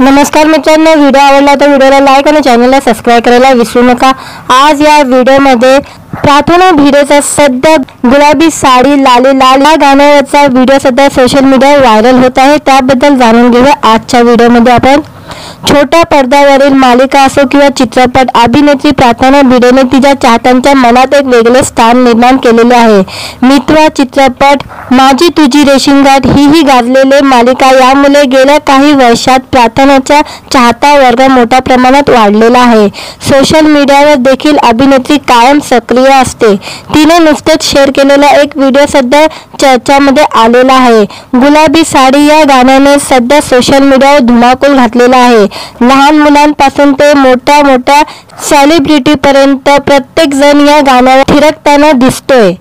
नमस्कार मित्रांनो, व्हिडिओ आवडला तर व्हिडिओला लाईक आणि चॅनलला सबस्क्राइब करायला विसरू नका। आज या व्हिडिओमध्ये प्रार्थना भिडेचा सध्या गुलाबी साडी लाली लाल या गाण्यावरचा व्हिडिओ सध्या सोशल मीडियावर व्हायरल होत आहे। त्याबद्दल जाणून घेऊया आजच्या व्हिडिओमध्ये आपण। छोट्या पडद्यावरील मालिका असो किंवा चित्रपट, अभिनेत्री प्रार्थना भिडेने तिच्या चाहत्यांच्या मनात एक वेगळे स्थान निर्माण केलेले आहे। मित्वा चित्रपट, माझी तुझी रेशीमगाठ ही गाजलेली मालिका यामुळे गेल्या काही वर्षात प्रार्थनाचा चाहता वर्ग मोठ्या प्रमाणात वाढलेला आहे। सोशल मीडियावर देखील अभिनेत्री कायम सक्रिय असते। तिने नुकतेच शेअर केलेला एक व्हिडिओ सध्या चर्चामध्ये आलेला आहे। गुलाबी साडी या गाण्याने सध्या सोशल मीडियावर धुमाकूल घातलेला आहे। लहान मुलांपासून ते मोठ्या सेलिब्रिटीपर्यंत प्रत्येक जण या गाण्यावर थिरकताना दिसतोय।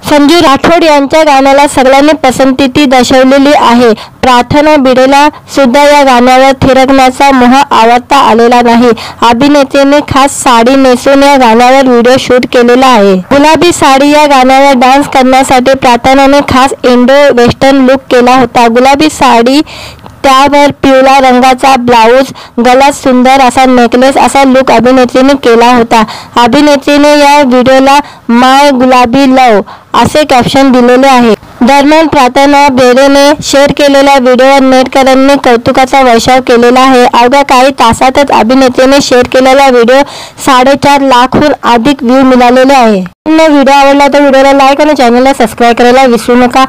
संजू राठोड यांच्या गाण्याला सगळ्यांनी पसंती दर्शवलेली आहे। प्रार्थना भिडेला सुद्धा या गाण्यावर थिरकण्याचा मोह आवडता आलेला नाही। अभिनेत्रीने खास साडी नेसून या गाण्यावर व्हिडिओ शूट केलेला आहे। गुलाबी साडी या गाण्यावर डान्स करण्यासाठी प्रार्थनाने खास इंडो वेस्टर्न लुक केला होता। गुलाबी साडी, त्यावर पिवळा रंगाचा ब्लाउज, गळ्यात सुंदर असा नेकलेस असा लुक अभिनेत्रीने केला होता। अभिनेत्रीने या व्हिडिओला माय गुलाबी लव असे कॅप्शन दिलेले आहे। दरम्यान प्रार्थना भिडेने शेअर केलेल्या व्हिडिओवर नेटकऱ्यांनी कौतुकाचा वर्षाव केलेला आहे। अवघ्या काही तासातच अभिनेत्रीने शेअर केलेला व्हिडिओ 4.5 लाखहून अधिक व्ह्यू मिळालेले आहे। व्हिडिओ आवडला तर व्हिडिओला लाईक आणि चॅनलला सबस्क्राइब करायला विसरू नका।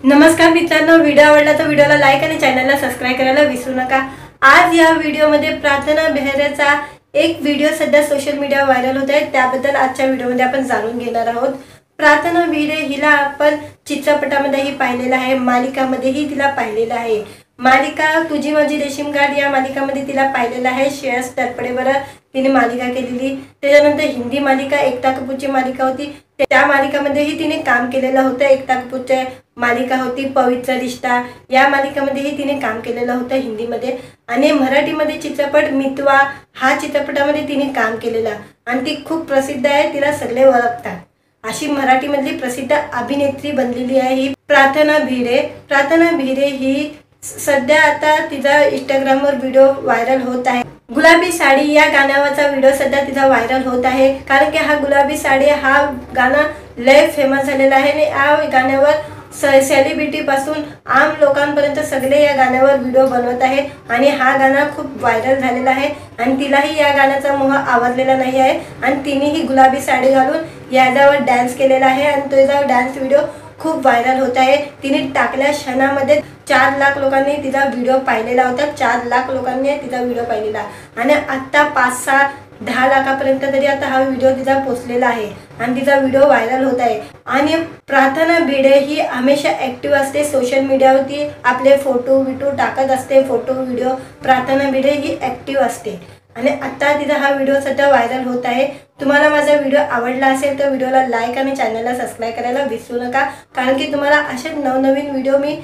नमस्कार मित्रांनो, व्हिडिओ आवडला तर व्हिडिओला लाईक आणि चॅनलला सबस्क्राइब करायला विसरू नका। आज या व्हिडिओमध्ये प्रार्थना भिडेचा एक व्हिडिओ सध्या सोशल मीडियावर व्हायरल होत आहे। त्याबद्दल आजच्या व्हिडिओमध्ये आपण जाणून घेणार आहोत। प्रार्थना भिडे हिला आपण चित्रपटामध्येही पाहिलेलं आहे, मालिकामध्येही तिला पाहिलेलं आहे। मालिका तुझी माझी रेशीमगाठ या मालिकामध्ये तिला पाहिलेलं आहे। श्रेयस तळपडेवर तिने मालिका केलेली। त्याच्यानंतर हिंदी मालिका एकता कपूरची मालिका होती, त्या मालिकामध्येही तिने काम केलेलं होतं। एकता कपूरची मालिका होती पवित्र रिश्ता, या मालिकामध्येही तिने काम केलेलं होतं हिंदीमध्ये। आणि मराठीमध्ये चित्रपट मितवा हा चित्रपटामध्ये तिने काम केलेलं आणि ती खूप प्रसिद्ध आहे, तिला सगळे ओळखतात। अशी मराठीमधली प्रसिद्ध अभिनेत्री बनलेली आहे ही प्रार्थना भिडे। प्रार्थना भिडे ही सध्या आता तिचा इंस्टाग्रामवर व्हिडिओ व्हायरल होत आहे। गुलाबी साडी या गाण्यावरचा व्हिडिओ सध्या तिचा व्हायरल होत आहे, कारण की हा गुलाबी साडी हा गाणं लय फेमस झालेला आहे आणि या गाण्यावर सेलिब्रिटी पासून आम लोकांपर्यंत सगळे या गाण्यावर व्हिडिओ बनवत आहे आणि हा गाणं खूप व्हायरल झालेला आहे आणि तिलाही या गाण्याचा मोह आवडलेला नाही आहे आणि तिनेही गुलाबी साडी घालून याच्यावर डान्स केलेला आहे आणि तो डान्स व्हिडिओ खूप व्हायरल होत आहे। तिने टाकल्या क्षणामध्ये 4 लाख लोकांनी तिचा व्हिडिओ पाहिलेला होता। 4 लाख लोकांनी तिचा व्हिडिओ पाहिलेला आणि आता 5-6-10 लाखापर्यंत तरी आता हा व्हिडिओ तिचा पोहोचलेला आहे आणि तिचा व्हिडिओ व्हायरल होत आहे। आणि प्रार्थना भिडे ही हमेशा ॲक्टिव्ह असते सोशल मीडियावरती, आपले फोटो टाकत असते, फोटो व्हिडिओ। प्रार्थना भिडे ही ॲक्टिव्ह असते आणि आता तिचा हा व्हिडिओ सध्या व्हायरल होत आहे। तुम्हाला माझा व्हिडिओ आवडला असेल तर व्हिडिओला लाईक आणि चॅनलला सबस्क्राइब करायला विसरू नका, कारण की तुम्हाला असे नवनवीन व्हिडिओ मी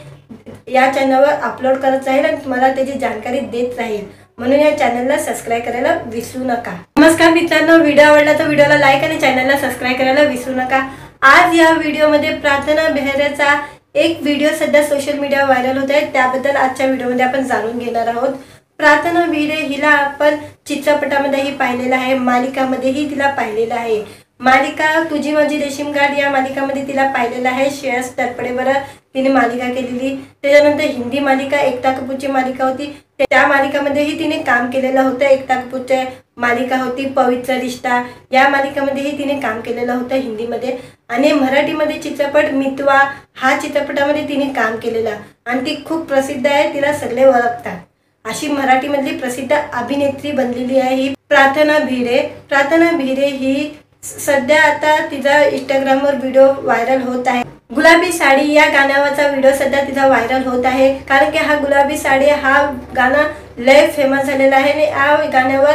या चॅनलवर अपलोड करत राहील आणि तुम्हाला त्याची जानकारी देत राहील, म्हणून या चॅनलला सबस्क्राइब करायला विसरू नका। नमस्कार मित्रांनो, व्हिडिओ आवडला तर व्हिडिओला लाईक आणि चॅनलला सबस्क्राइब करायला विसरू नका। आज या व्हिडिओमध्ये प्रार्थना भिडेचा एक व्हिडिओ सध्या सोशल मीडियावर व्हायरल होत आहे। त्याबद्दल आजच्या व्हिडिओमध्ये आपण जाणून घेणार आहोत। प्रार्थना भिडे हिला आपण चित्रपटामध्येही पाहिलेलं आहे, मालिकामध्येही तिला पाहिलेलं आहे। मालिका तुझी माझी रेशीमगाठ या मालिकामध्ये तिला पाहिलेलं आहे। श्रेयस तळपडेवर तिने मालिका केलेली। त्याच्यानंतर हिंदी मालिका एकता कपूरची मालिका होती, त्या मालिकामध्येही तिने काम केलेलं होतं। एकता कपूरची मालिका होती पवित्र रिश्ता, या मालिकामध्येही तिने काम केलेलं होतं हिंदीमध्ये। आणि मराठीमध्ये चित्रपट मितवा हा चित्रपटामध्ये तिने काम केलेलं आणि ती खूप प्रसिद्ध आहे, तिला सगळे ओळखतात। अशी मराठीमधली प्रसिद्ध अभिनेत्री बनलेली आहे ही प्रार्थना भिडे। प्रार्थना भिडे ही सध्या आता तिचा इंस्टाग्रामवर व्हिडिओ व्हायरल होत आहे। गुलाबी साडी या गाण्यावरचा व्हिडिओ सध्या तिचा व्हायरल होत आहे, कारण की हा गुलाबी साडी हा गाणं लय फेमस झालेला आहे आणि या गाण्यावर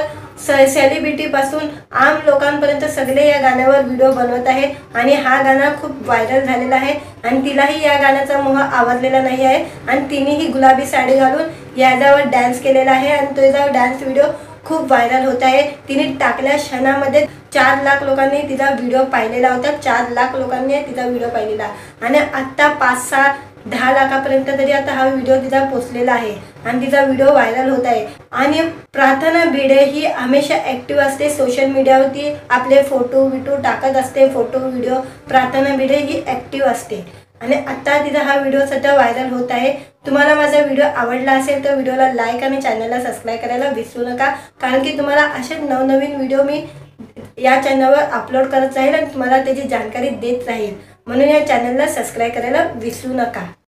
सेलिब्रिटी पासून आम लोकांपर्यंत सगळे या गाण्यावर व्हिडिओ बनवत आहे आणि हा गाणं खूप व्हायरल झालेला आहे आणि तिलाही या गाण्याचा मोह आवडलेला नाही आहे आणि तिनेही गुलाबी साडी घालून याच्यावर डान्स केलेला आहे आणि तो डान्स व्हिडिओ खूप व्हायरल होत आहे। तिने टाकल्या क्षणामध्ये 4 लाख लोकांनी तिचा व्हिडिओ पाहिलेला होता। 4 लाख लोकांनी तिचा व्हिडिओ पाहिलेला आणि आता 5-6 10 लाखापर्यंत तरी आता हा व्हिडिओ तिचा पोचलेला आहे आणि तिचा व्हिडिओ व्हायरल होत आहे। आणि प्रार्थना भिडे ही हमेशा ॲक्टिव्ह असते सोशल मीडियावरती, आपले फोटो विटो टाकत असते, फोटो व्हिडिओ। प्रार्थना भिडे ही ॲक्टिव्ह असते आणि आता तिचा हा व्हिडिओ सध्या व्हायरल होत आहे। तुम्हाला माझा व्हिडिओ आवडला असेल तर व्हिडिओला लाईक आणि चॅनलला सबस्क्राईब करायला विसरू नका, कारण की तुम्हाला असे नवनवीन व्हिडिओ मी या चॅनलवर अपलोड करत राहील आणि तुम्हाला त्याची जानकारी देत राहील, म्हणून या चॅनलला सबस्क्राईब करायला विसरू नका।